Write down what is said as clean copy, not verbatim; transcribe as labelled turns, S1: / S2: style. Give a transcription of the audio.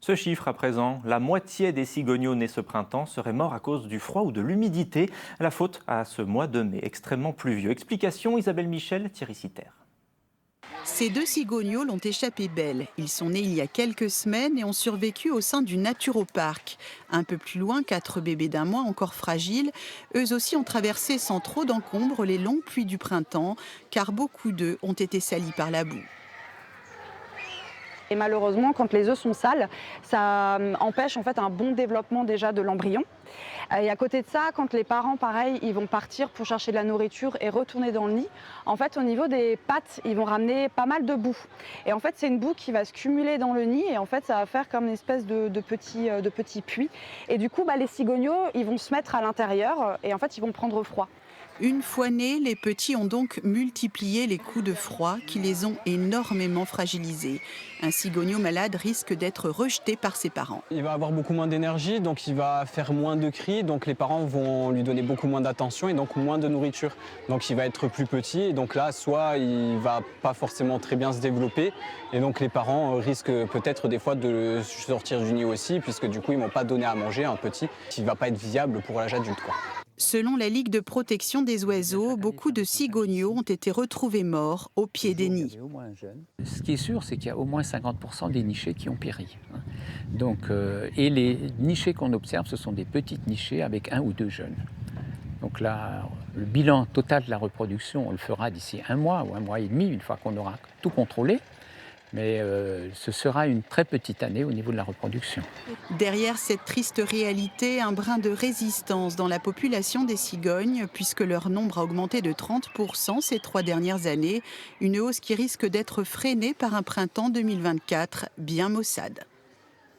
S1: Ce chiffre à présent, la moitié des cigogneaux nés ce printemps seraient morts à cause du froid ou de l'humidité. La faute à ce mois de mai extrêmement pluvieux. Explication Isabelle Michel, Thierry Citer.
S2: Ces deux cigogneaux l'ont échappé belle. Ils sont nés il y a quelques semaines et ont survécu au sein du Naturopark. Un peu plus loin, 4 bébés d'1 mois encore fragiles, eux aussi ont traversé sans trop d'encombre les longues pluies du printemps, car beaucoup d'eux ont été salis par la boue.
S3: Et malheureusement, quand les œufs sont sales, ça empêche en fait un bon développement déjà de l'embryon. Et à côté de ça, quand les parents, pareil, ils vont partir pour chercher de la nourriture et retourner dans le nid, en fait, au niveau des pattes, ils vont ramener pas mal de boue. Et en fait, c'est une boue qui va se cumuler dans le nid et en fait, ça va faire comme une espèce de petit puits. Et du coup, les cigogneaux, ils vont se mettre à l'intérieur et en fait, ils vont prendre froid.
S2: Une fois nés, les petits ont donc multiplié les coups de froid qui les ont énormément fragilisés. Un cigogneau malade risque d'être rejeté par ses parents.
S4: Il va avoir beaucoup moins d'énergie, donc il va faire moins de cris, donc les parents vont lui donner beaucoup moins d'attention et donc moins de nourriture. Donc il va être plus petit et donc là, soit il va pas forcément très bien se développer et donc les parents risquent peut-être des fois de le sortir du nid aussi, puisque du coup ils vont pas donner à manger à un petit qui va pas être viable pour l'âge adulte, quoi.
S2: Selon la Ligue de protection des oiseaux, beaucoup de cigogneaux ont été retrouvés morts au pied des nids.
S5: Ce qui est sûr, c'est qu'il y a au moins 50% des nichés qui ont péri. Donc, et les nichés qu'on observe, ce sont des petites nichées avec 1 ou 2 jeunes. Donc là, le bilan total de la reproduction, on le fera d'ici 1 mois ou 1 mois et demi, une fois qu'on aura tout contrôlé. Mais ce sera une très petite année au niveau de la reproduction.
S2: Derrière cette triste réalité, un brin de résistance dans la population des cigognes, puisque leur nombre a augmenté de 30% ces 3 dernières années, une hausse qui risque d'être freinée par un printemps 2024 bien maussade.